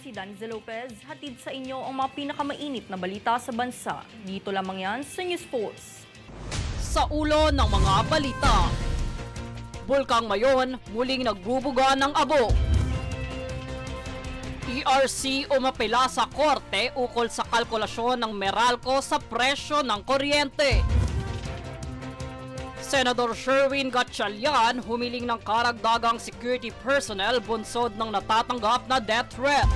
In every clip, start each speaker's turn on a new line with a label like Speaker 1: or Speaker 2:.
Speaker 1: si Daniza Lopez, hatid sa inyo ang mga pinakamainit na balita sa bansa. Dito lamang yan sa News Force.
Speaker 2: Sa ulo ng mga balita, Bulkang Mayon muling nagbubuga ng abo. ERC umapela sa korte ukol sa kalkulasyon ng Meralco sa presyo ng kuryente. Senador Sherwin Gatchalian humiling ng karagdagang security personnel bunsod ng natatanggap na death threat.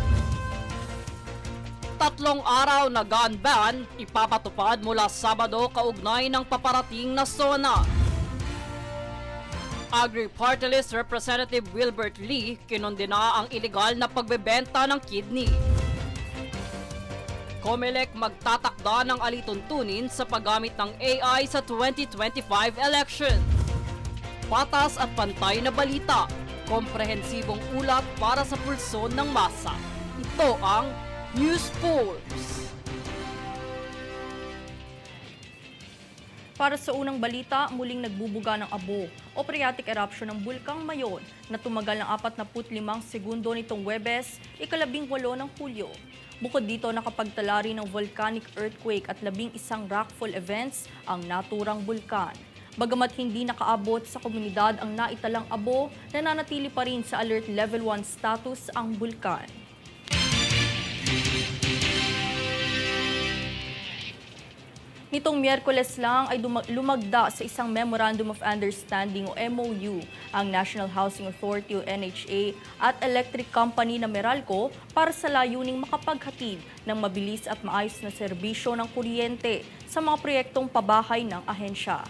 Speaker 2: 3 araw na gun ban ipapatupad mula Sabado kaugnay ng paparating na SONA. Agri-Party List Representative Wilbert Lee kinondena ang iligal na pagbebenta ng kidney. COMELEC magtatakda ng alituntunin sa paggamit ng AI sa 2025 election. Patas at pantay na balita, komprehensibong ulat para sa pulso ng masa. Ito ang News Force.
Speaker 1: Para sa unang balita, muling nagbubuga ng abo o phreatic eruption ng Bulkang Mayon na tumagal ng 45 segundo nitong Huwebes, ika-18 ng Hulyo. Bukod dito, nakapagtala rin ng volcanic earthquake at 11 rockfall events ang naturang bulkan. Bagamat hindi nakaabot sa komunidad ang naitalang abo, nananatili pa rin sa alert level 1 status ang bulkan. Nitong Miyerkules lang ay lumagda sa isang Memorandum of Understanding o MOU ang National Housing Authority o NHA at Electric Company na Meralco para sa layuning makapaghatid ng mabilis at maayos na serbisyo ng kuryente sa mga proyektong pabahay ng ahensya.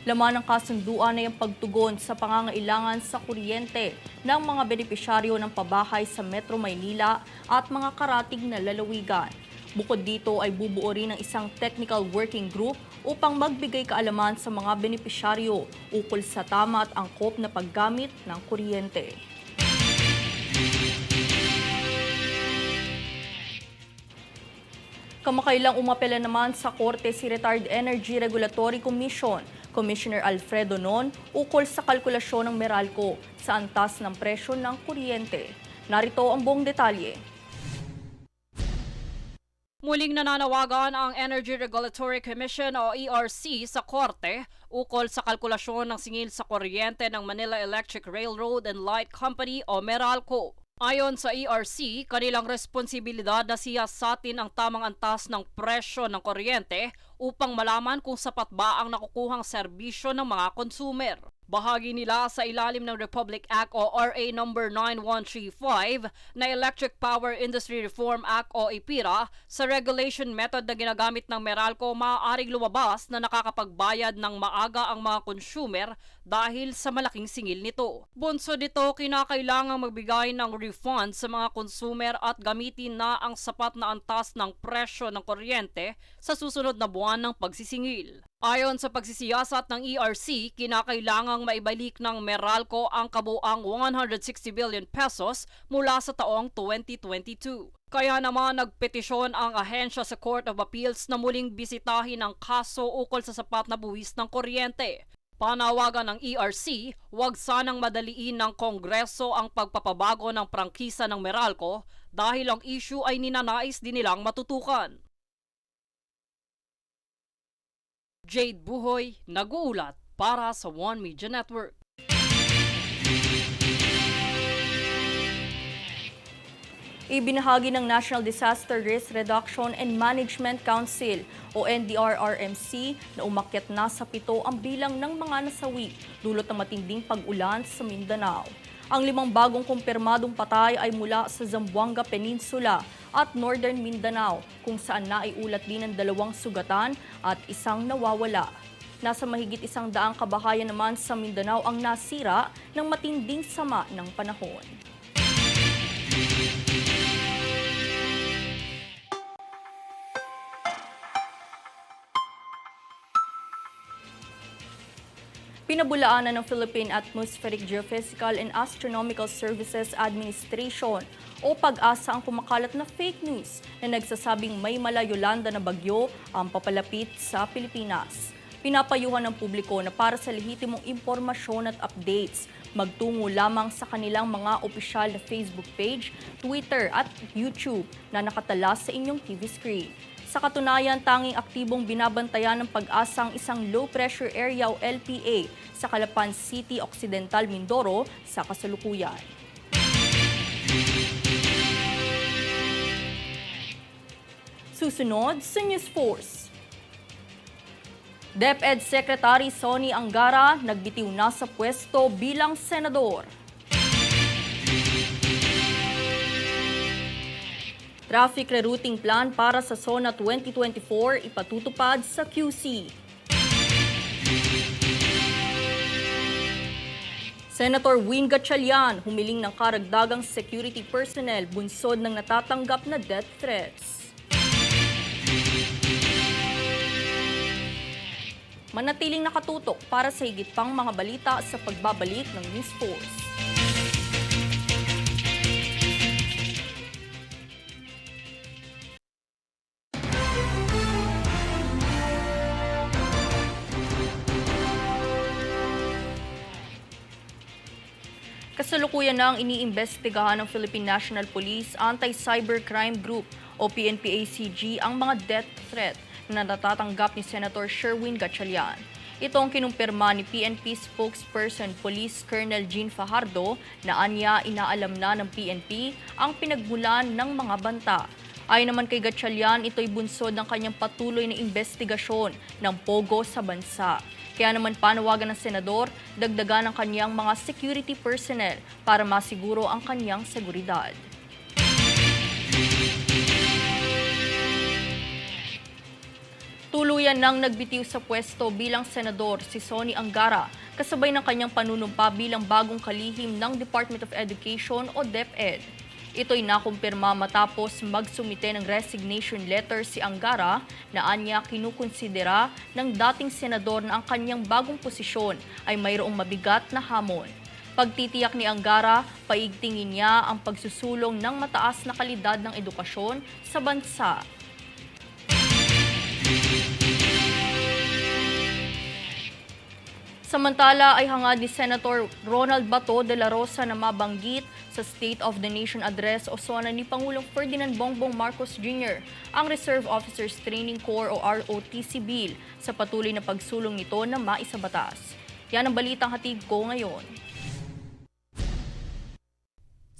Speaker 1: Laman ng kasunduan ay ang pagtugon sa pangangailangan sa kuryente ng mga benepisyaryo ng pabahay sa Metro Maynila at mga karatig na lalawigan. Bukod dito ay bubuo rin ng isang technical working group upang magbigay kaalaman sa mga benepisyaryo ukol sa tama at angkop na paggamit ng kuryente. Kamakailang umapela naman sa korte si Retired Energy Regulatory Commission, Commissioner Alfredo Non, ukol sa kalkulasyon ng Meralco sa antas ng presyo ng kuryente. Narito ang buong detalye.
Speaker 2: Muling nananawagan ang Energy Regulatory Commission o ERC sa korte ukol sa kalkulasyon ng singil sa kuryente ng Manila Electric Railroad and Light Company o Meralco. Ayon sa ERC, kanilang responsibilidad na siyasatin ang tamang antas ng presyo ng kuryente upang malaman kung sapat ba ang nakukuhang serbisyo ng mga consumer. Bahagi nila sa ilalim ng Republic Act o RA number 9135 na Electric Power Industry Reform Act o IPIRA, sa regulation method na ginagamit ng Meralco, maaaring lumabas na nakakapagbayad ng maaga ang mga consumer dahil sa malaking singil nito. Bunsod nito, kinakailangang magbigay ng refund sa mga consumer at gamitin na ang sapat na antas ng presyo ng kuryente sa susunod na buwan ng pagsisingil. Ayon sa pagsisiyasat ng ERC, kinakailangang maibalik ng Meralco ang kabuang 160 billion pesos mula sa taong 2022. Kaya naman nagpetisyon ang ahensya sa Court of Appeals na muling bisitahin ang kaso ukol sa sapat na buwis ng kuryente. Panawagan ng ERC, huwag sanang madaliin ng Kongreso ang pagpapabago ng prangkisa ng Meralco dahil ang issue ay ninanais din nilang matutukan. Jade Buhoy, nag-uulat para sa One Media Network.
Speaker 1: Ibinahagi ng National Disaster Risk Reduction and Management Council o NDRRMC na umakyat na sa 7 ang bilang ng mga nasawi dulot ng matinding pag-ulan sa Mindanao. Ang 5 bagong kumpirmadong patay ay mula sa Zamboanga Peninsula at Northern Mindanao, kung saan naiulat din ng 2 sugatan at 1 nawawala. Nasa mahigit 100 kabahayan naman sa Mindanao ang nasira ng matinding sama ng panahon. Pinabulaanan ng Philippine Atmospheric Geophysical and Astronomical Services Administration o PAGASA ang kumakalat na fake news na nagsasabing may Mala-Yolanda na bagyo ang papalapit sa Pilipinas. Pinapayuhan ng publiko na para sa lehitimong impormasyon at updates, magtungo lamang sa kanilang mga opisyal na Facebook page, Twitter at YouTube na nakatala sa inyong TV screen. Sa katunayan, tanging aktibong binabantayan ng pag-asa ang isang low-pressure area o LPA sa Calapan City, Occidental, Mindoro sa kasalukuyan. Susunod sa News Force. DepEd Secretary Sonny Angara nagbitiw na sa pwesto bilang senador. Traffic rerouting plan para sa SONA 2024 ipatutupad sa QC. Senator Win Gatchalian humiling ng karagdagang security personnel bunsod ng natatanggap na death threats. Manatiling nakatutok para sa higit pang mga balita sa pagbabalik ng News Force. Kasalukuyan na ang iniimbestigahan ng Philippine National Police Anti-Cybercrime Group o PNP-ACG ang mga death threat na natatanggap ni Senator Sherwin Gatchalian. Ito ang kinumpirma ni PNP spokesperson Police Colonel Jean Fajardo na anya inaalam na ng PNP ang pinagmulan ng mga banta. Ayon naman kay Gatchalian, ito'y bunsod ng kanyang patuloy na investigasyon ng pogo sa bansa. Kaya naman panawagan ng senador, dagdagan ang kanyang mga security personnel para masiguro ang kanyang seguridad. Tuluyan nang nagbitiw sa pwesto bilang senador si Sonny Angara kasabay ng kanyang panunumpa bilang bagong kalihim ng Department of Education o DepEd. Ito'y nakumpirma matapos magsumite ng resignation letter si Angara na anya kinukonsidera ng dating senador na ang kanyang bagong posisyon ay mayroong mabigat na hamon. Pagtitiyak ni Angara, paigtingin niya ang pagsusulong ng mataas na kalidad ng edukasyon sa bansa. Samantala ay hangad ni Senator Ronald Bato de la Rosa na mabanggit sa State of the Nation Address o SONA ni Pangulong Ferdinand Bongbong Marcos Jr. ang Reserve Officers Training Corps o ROTC Bill sa patuloy na pagsulong nito na maisabatas. Yan ang balitang hatid ko ngayon.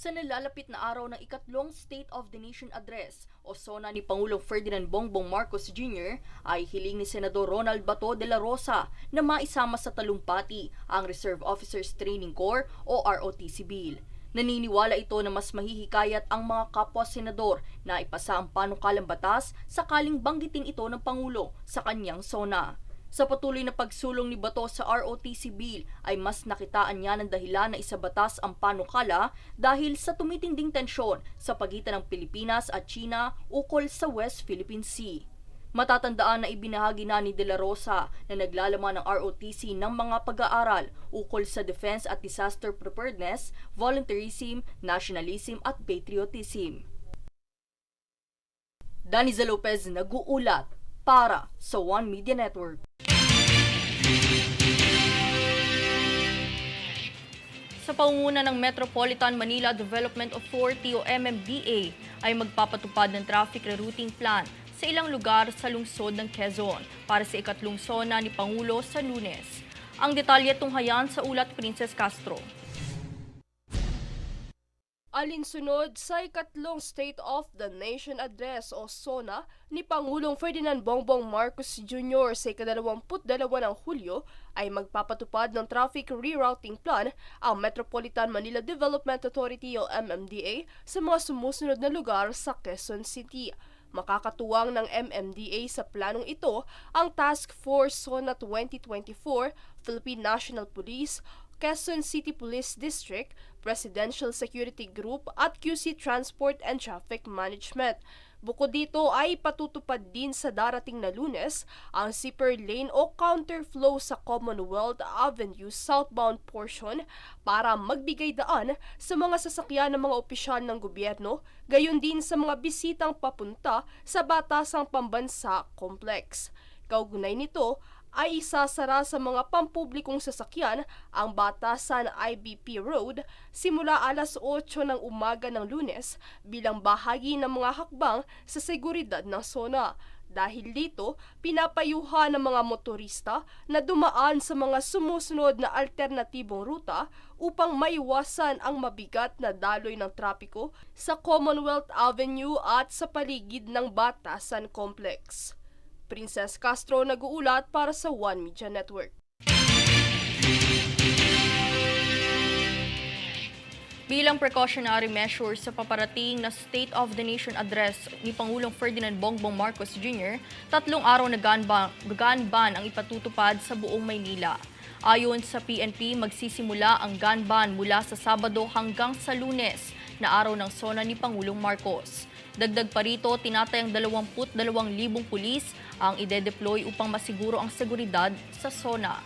Speaker 1: Sa nalalapit na araw ng ikatlong State of the Nation Address o SONA ni Pangulong Ferdinand Bongbong Marcos Jr. ay hiling ni Senador Ronald Bato de la Rosa na maisama sa talumpati ang Reserve Officers Training Corps o ROTC Bill. Naniniwala ito na mas mahihikayat ang mga kapwa-senador na ipasa ang panukalang batas sakaling banggitin ito ng Pangulo sa kanyang SONA. Sa patuloy na pagsulong ni Bato sa ROTC Bill ay mas nakitaan niya ng dahilan na isabatas ang panukala dahil sa tumitinding tensyon sa pagitan ng Pilipinas at China ukol sa West Philippine Sea. Matatandaan na ibinahagi na ni De La Rosa na naglalaman ng ROTC ng mga pag-aaral ukol sa defense at disaster preparedness, volunteerism, nationalism at patriotism. Daniza Lopez nag-uulat para sa One Media Network. Sa pangunguna ng Metropolitan Manila Development Authority o MMDA ay magpapatupad ng traffic rerouting plan sa ilang lugar sa lungsod ng Quezon para sa ikatlong SONA ni Pangulo sa Lunes. Ang detalye tunghayan sa ulat Princess Castro.
Speaker 3: Alinsunod sa ikatlong State of the Nation Address o SONA ni Pangulong Ferdinand Bongbong Marcos Jr. sa ika-22 ng Hulyo ay magpapatupad ng traffic rerouting plan ang Metropolitan Manila Development Authority o MMDA sa mga sumusunod na lugar sa Quezon City. Makakatuwang ng MMDA sa planong ito ang Task Force SONA 2024, Philippine National Police, Quezon City Police District, Presidential Security Group at QC Transport and Traffic Management. Bukod dito ay patutupad din sa darating na Lunes ang zipper lane o counterflow sa Commonwealth Avenue southbound portion para magbigay daan sa mga sasakyan ng mga opisyal ng gobyerno, gayon din sa mga bisitang papunta sa Batasang Pambansa Complex. Kaugnay nito, ay isasara sa mga pampublikong sasakyan ang Batasan IBP Road simula alas 8 ng umaga ng Lunes bilang bahagi ng mga hakbang sa seguridad ng SONA. Dahil dito, pinapayuhan ng mga motorista na dumaan sa mga sumusunod na alternatibong ruta upang maiwasan ang mabigat na daloy ng trapiko sa Commonwealth Avenue at sa paligid ng Batasan Complex. Princess Castro nag-uulat para sa One Media Network.
Speaker 1: Bilang precautionary measure sa paparating na State of the Nation address ni Pangulong Ferdinand Bongbong Marcos Jr., 3 araw na gun ban ang ipatutupad sa buong Maynila. Ayon sa PNP, magsisimula ang gun ban mula sa Sabado hanggang sa Lunes na araw ng SONA ni Pangulong Marcos. Dagdag pa rito, tinatayang 22,000 pulis ang ide-deploy upang masiguro ang seguridad sa SONA.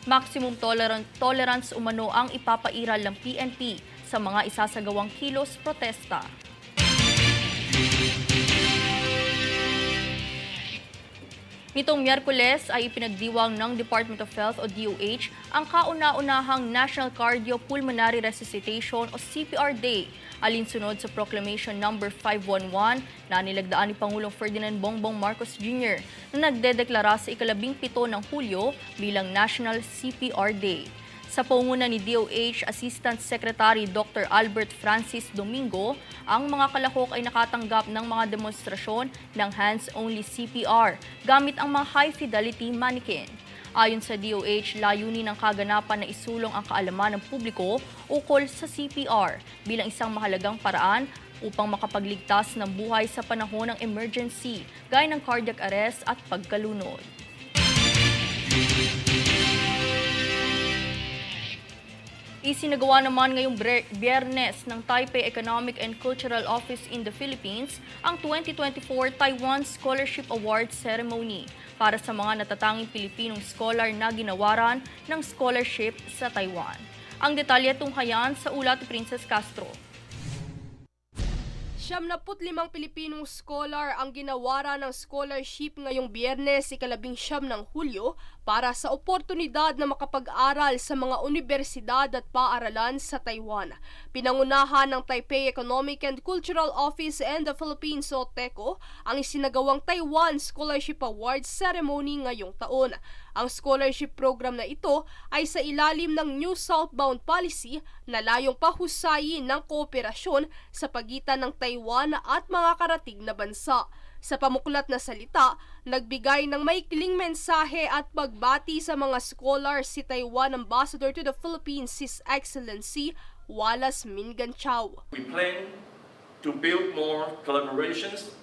Speaker 1: Maximum tolerance umano ang ipapairal ng PNP sa mga isasagawang kilos protesta. Nitong Miyerkules ay ipinagdiwang ng Department of Health o DOH ang kauna-unahang National Cardiopulmonary Resuscitation o CPR Day, alinsunod sa Proclamation No. 511 na nilagdaan ni Pangulong Ferdinand Bongbong Marcos Jr. na nagdedeklara sa ika-17 ng Hulyo bilang National CPR Day. Sa pangunguna ni DOH Assistant Secretary Dr. Albert Francis Domingo, ang mga kalahok ay nakatanggap ng mga demonstrasyon ng hands-only CPR gamit ang mga high-fidelity mannequin. Ayon sa DOH, layunin ng kaganapan na isulong ang kaalaman ng publiko ukol sa CPR bilang isang mahalagang paraan upang makapagligtas ng buhay sa panahon ng emergency, gaya ng cardiac arrest at pagkalunod. Isinagawa naman ngayong Biyernes ng Taipei Economic and Cultural Office in the Philippines ang 2024 Taiwan Scholarship Award Ceremony para sa mga natatanging Pilipinong scholar na ginawaran ng scholarship sa Taiwan. Ang detalye tunghayan sa ulat ni Princess Castro.
Speaker 3: 75 Pilipinong scholar ang ginawara ng scholarship ngayong Biyernes, ika-19 ng Hulyo para sa oportunidad na makapag-aral sa mga universidad at paaralan sa Taiwan. Pinangunahan ng Taipei Economic and Cultural Office and the Philippines o TECO ang isinagawang Taiwan Scholarship Award Ceremony ngayong taon. Ang scholarship program na ito ay sa ilalim ng New Southbound Policy na layong pahusayin ng kooperasyon sa pagitan ng Taiwan at mga karatig na bansa. Sa pamuklat na salita, nagbigay ng maikling mensahe at pagbati sa mga scholars si Taiwan Ambassador to the Philippines, His Excellency Wallace Minganchao.
Speaker 4: We plan to build more collaborations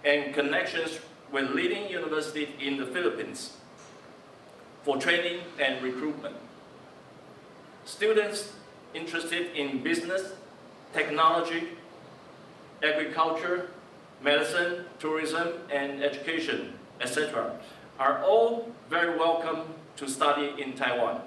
Speaker 4: and connections with leading universities in the Philippines for training and recruitment. Students interested in business, technology, agriculture, medicine, tourism, and education, etc. are all very welcome to study in Taiwan.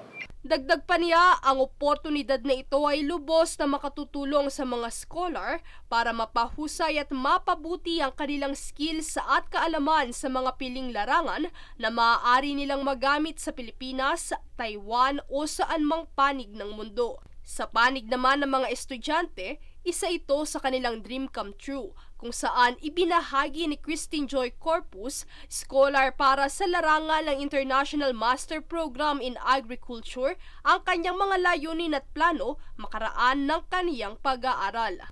Speaker 3: Dagdag pa niya, ang oportunidad na ito ay lubos na makatutulong sa mga scholar para mapahusay at mapabuti ang kanilang skills at kaalaman sa mga piling larangan na maaari nilang magamit sa Pilipinas, Taiwan o saan mang panig ng mundo. Sa panig naman ng mga estudyante, isa ito sa kanilang dream come true, kung saan ibinahagi ni Christine Joy Corpus, scholar para sa larangan ng International Master Program in Agriculture, ang kanyang mga layunin at plano makaraan ng kaniyang pag-aaral.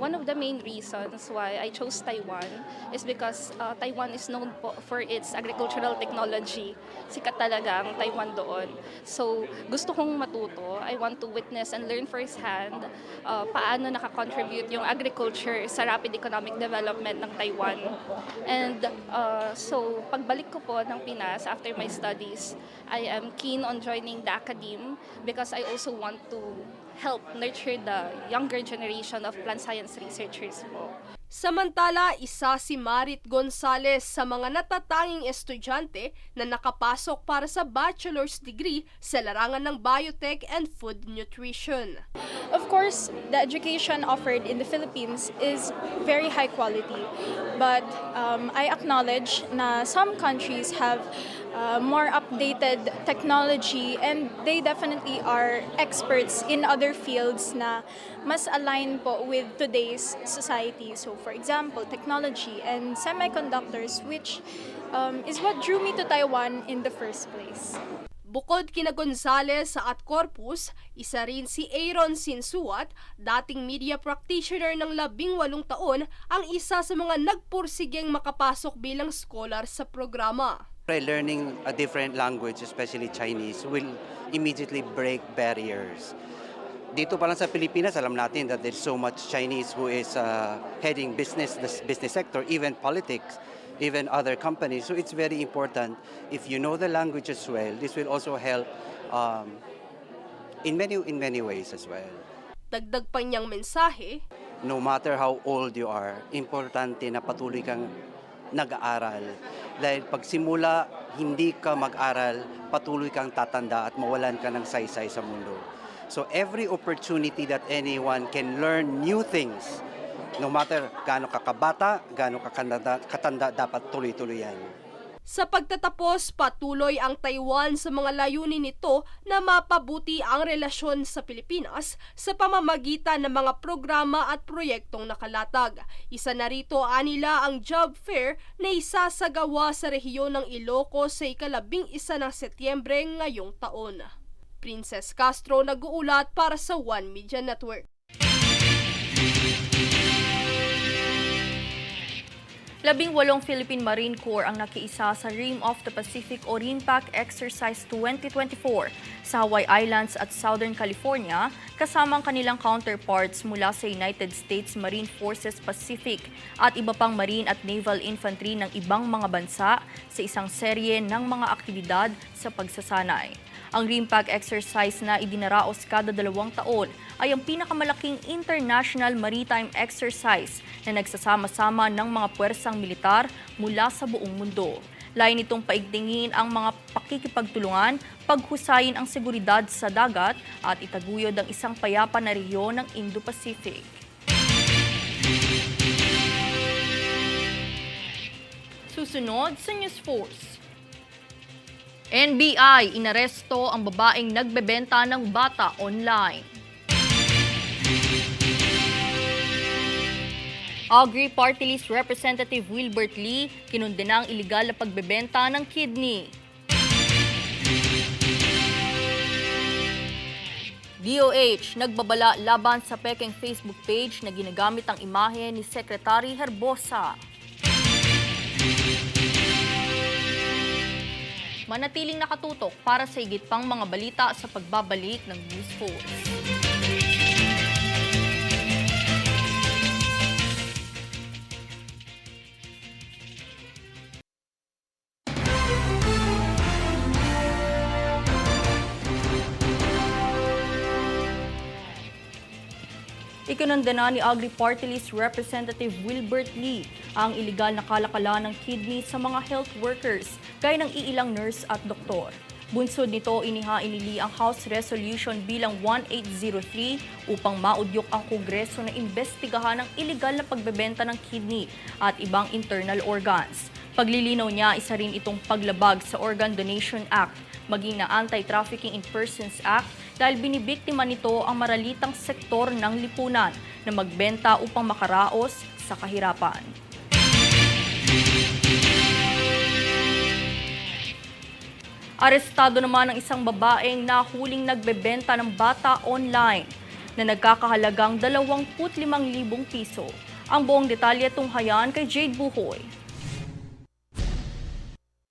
Speaker 5: One of the main reasons why I chose Taiwan is because Taiwan is known for its agricultural technology. Sikat talaga ang Taiwan doon. So gusto kong matuto. I want to witness and learn firsthand paano nakakontribute yung agriculture sa rapid economic development ng Taiwan. And so pagbalik ko po ng Pinas after my studies, I am keen on joining the academe because I also want to help nurture the younger generation of plant science researchers po.
Speaker 3: Samantala, isa si Marit Gonzales sa mga natatanging estudyante na nakapasok para sa bachelor's degree sa larangan ng Biotech and Food Nutrition.
Speaker 6: Of course, the education offered in the Philippines is very high quality. But I acknowledge na some countries have more updated technology and they definitely are experts in other fields na mas align po with today's society. So for example, technology and semiconductors, which is what drew me to Taiwan in the first place.
Speaker 3: Bukod kina Gonzales at Corpus, isa rin si Aaron Sinsuat, dating media practitioner ng 18 taon, ang isa sa mga nagpursigeng makapasok bilang scholar sa programa.
Speaker 7: Learning a different language, especially Chinese, will immediately break barriers. Dito pa lang sa Pilipinas, alam natin that there's so much Chinese who is heading the business sector, even politics, even other companies. So it's very important, if you know the language as well, this will also help in many ways as well.
Speaker 3: Dagdag pa niyang mensahe,
Speaker 7: No matter how old you are, importante na patuloy kang nag-aaral. Dahil pag simula, hindi ka mag-aral, patuloy kang tatanda at mawalan ka ng saysay sa mundo. So every opportunity that anyone can learn new things, no matter gaano kakabata, gaano katanda, dapat tuloy-tuloy yan.
Speaker 3: sa pagtatapos patuloy ang Taiwan sa mga layunin nito na mapabuti ang relasyon sa Pilipinas sa pamamagitan ng mga programa at proyektong nakalatag. Isa na rito anila ang job fair na isasagawa sa rehiyon ng Ilocos sa ika-11 ng Setyembre ngayong taon. Princess Castro nag-uulat para sa One Media Network.
Speaker 1: 18 Philippine Marine Corps ang nakiisa sa Rim of the Pacific o RIMPAC Exercise 2024 sa Hawaii Islands at Southern California kasama ang kanilang counterparts mula sa United States Marine Forces Pacific at iba pang marine at naval infantry ng ibang mga bansa sa isang serye ng mga aktibidad sa pagsasanay. Ang RIMPAC exercise na idinaraos kada 2 taon ay ang pinakamalaking international maritime exercise na nagsasama-sama ng mga puwersang militar mula sa buong mundo. Layo nitong paigtingin ang mga pakikipagtulungan, paghusayin ang seguridad sa dagat at itaguyod ang isang payapa na rehiyon ng Indo-Pacific. Susunod sa News Force. NBI inaresto ang babaeng nagbebenta ng bata online. Agri Party List Representative Wilbert Lee kinundena ang iligal na pagbebenta ng kidney. DOH nagbabala laban sa pekeng Facebook page na ginagamit ang imahe ni Secretary Herbosa. Manatiling nakatutok para sa higit pang mga balita sa pagbabalik ng News Force. Ikinundena ni Agri Party List Representative Wilbert Lee ang iligal na kalakalan ng kidney sa mga health workers gaya ng iilang nurse at doktor. Bunsod nito, inihain ni Lee ang House Resolution bilang 1803 upang maudyok ang Kongreso na imbestigahan ang iligal na pagbebenta ng kidney at ibang internal organs. Paglilinaw niya, isa rin itong paglabag sa Organ Donation Act, maging na Anti-Trafficking in Persons Act dahil binibiktima nito ang maralitang sektor ng lipunan na magbenta upang makaraos sa kahirapan. Arestado naman ang isang babaeng nahuling nagbebenta ng bata online na nagkakahalagang 25,000 piso. Ang buong detalye tunghayan kay Jade Buhoy.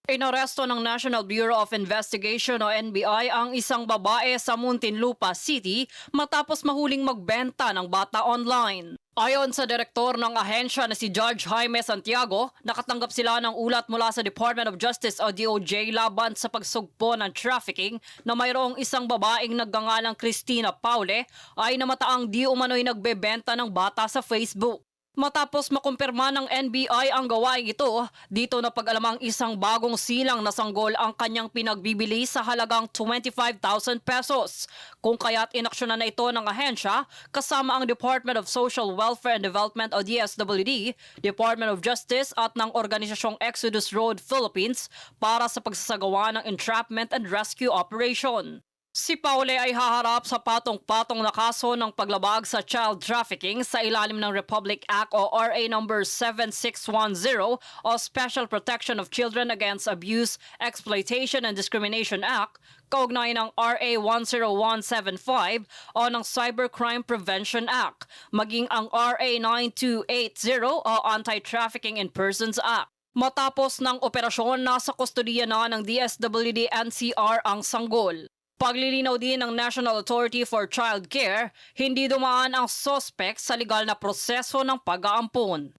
Speaker 2: Inaresto ng National Bureau of Investigation o NBI ang isang babae sa Muntinlupa City matapos mahuling magbenta ng bata online. Ayon sa direktor ng ahensya na si Judge Jaime Santiago, nakatanggap sila ng ulat mula sa Department of Justice o DOJ laban sa pagsugpo ng trafficking na mayroong isang babaeng nagngangalang Cristina Paule ay namataang di umano'y nagbebenta ng bata sa Facebook. Matapos makumpirma ng NBI ang gawain ito, dito na pag-alamang isang bagong silang na sanggol ang kanyang pinagbibili sa halagang 25,000 pesos. Kung kaya't inaksyonan na ito ng ahensya kasama ang Department of Social Welfare and Development o DSWD, Department of Justice at ng organisasyong Exodus Road Philippines para sa pagsasagawa ng entrapment and rescue operation. Si Paule ay haharap sa patong-patong na kaso ng paglabag sa child trafficking sa ilalim ng Republic Act o RA number 7610 o Special Protection of Children Against Abuse, Exploitation and Discrimination Act, kaugnay ng RA 10175 o ng Cybercrime Prevention Act, maging ang RA 9280 o Anti-Trafficking in Persons Act. Matapos ng operasyon, nasa kustodiya na ng DSWD NCR ang sanggol. Paglilinaw din ng National Authority for Child Care, hindi dumaan ang suspect sa legal na proseso ng pag-aampon.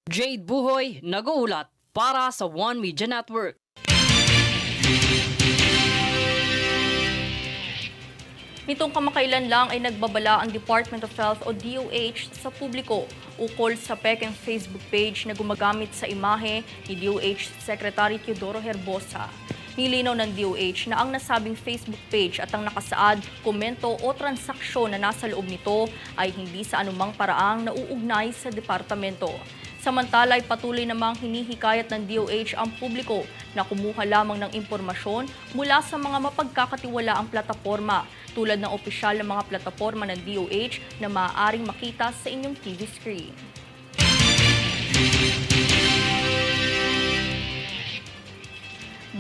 Speaker 2: Jade Buhoy, nag-uulat para sa One Media Network.
Speaker 1: Nitong kamakailan lang ay nagbabala ang Department of Health o DOH sa publiko ukol sa pekeng Facebook page na gumagamit sa imahe ni DOH Secretary Teodoro Herbosa. Nilinaw ng DOH na ang nasabing Facebook page at ang nakasaad, komento o transaksyon na nasa loob nito ay hindi sa anumang paraang nauugnay sa departamento. Samantala ay patuloy namang hinihikayat ng DOH ang publiko na kumuha lamang ng impormasyon mula sa mga mapagkakatiwalaang plataporma tulad ng opisyal na mga plataporma ng DOH na maaaring makita sa inyong TV screen.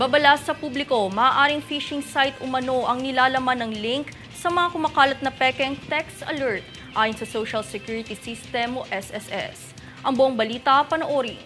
Speaker 1: Babala sa publiko, maaaring phishing site umano ang nilalaman ng link sa mga kumakalat na pekeng text alert ayon sa Social Security System o SSS. Ang buong balita, panoorin.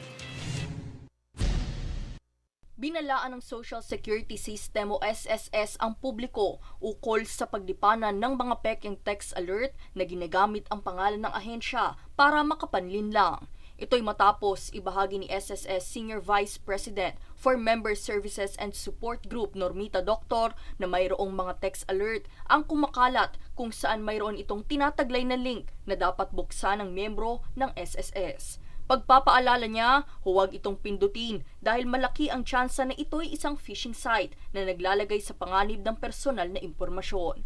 Speaker 1: Binalaan ng Social Security System o SSS ang publiko ukol sa pagdipanan ng mga pekeng text alert na ginagamit ang pangalan ng ahensya para makapanlin lang. Ito'y matapos ibahagi ni SSS Senior Vice President for Member Services and Support Group Normita Doctor na mayroong mga text alert ang kumakalat kung saan mayroon itong tinataglay na link na dapat buksan ng miyembro ng SSS. Pagpapaalala niya, huwag itong pindutin dahil malaki ang tsansa na ito'y isang phishing site na naglalagay sa panganib ng personal na impormasyon.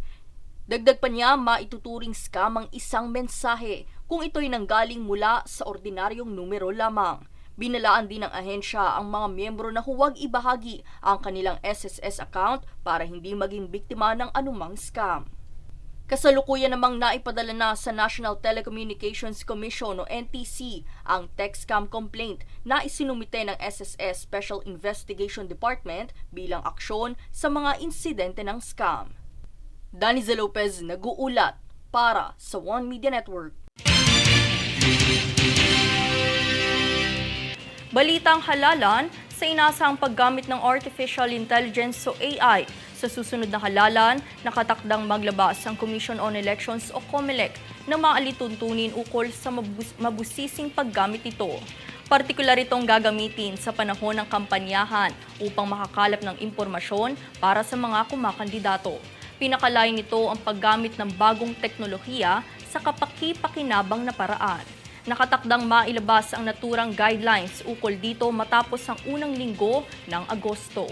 Speaker 1: Dagdag pa niya, maituturing scam ang isang mensahe kung ito'y nanggaling mula sa ordinaryong numero lamang. Binalaan din ng ahensya ang mga miyembro na huwag ibahagi ang kanilang SSS account para hindi maging biktima ng anumang scam. Kasalukuyan namang naipadala na sa National Telecommunications Commission o NTC ang text scam complaint na isinumite ng SSS Special Investigation Department bilang aksyon sa mga insidente ng scam. Daniza Lopez, nag-uulat para sa One Media Network. Balitang halalan, sa inasahang paggamit ng Artificial Intelligence o AI sa susunod na halalan, nakatakdang maglabas ang Commission on Elections o COMELEC na maalituntunin ukol sa mabusising paggamit ito. Partikular itong gagamitin sa panahon ng kampanyahan upang makakalap ng impormasyon para sa mga kumakandidato. Pinakalain nito ang paggamit ng bagong teknolohiya sa kapaki-pakinabang na paraan. Nakatakdang mailabas ang naturang guidelines ukol dito matapos ang unang linggo ng Agosto.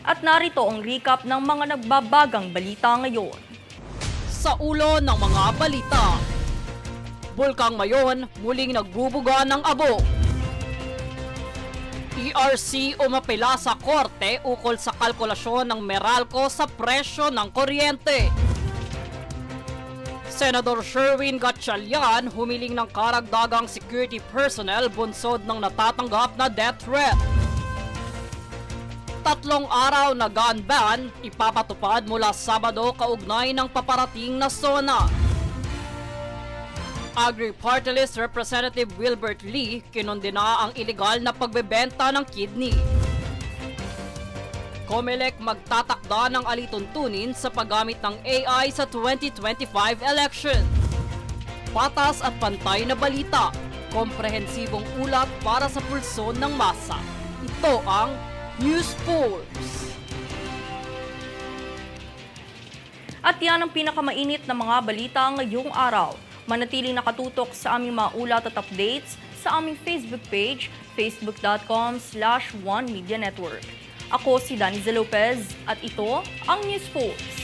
Speaker 1: At narito ang recap ng mga nagbabagang balita ngayon.
Speaker 2: Sa ulo ng mga balita, Bulkang Mayon muling nagbubuga ng abo. ERC umapela sa korte ukol sa kalkulasyon ng Meralco sa presyo ng kuryente. Senador Sherwin Gatchalian humiling ng karagdagang security personnel bunsod ng natatanggap na death threat. 3 araw na gun ban ipapatupad mula Sabado kaugnay ng paparating na SONA. Agri-Party List Representative Wilbert Lee kinondena ang iligal na pagbebenta ng kidney. COMELEC magtatakda ng alituntunin sa paggamit ng AI sa 2025 election. Patas at pantay na balita, komprehensibong ulat para sa pulso ng masa. Ito ang News Force.
Speaker 1: At yan ang pinakamainit na mga balita ngayong araw. Manatiling nakatutok sa aming mga ulat at updates sa aming Facebook page, facebook.com/OneMediaNetwork. Ako si Daniza Lopez at ito ang News Pulse.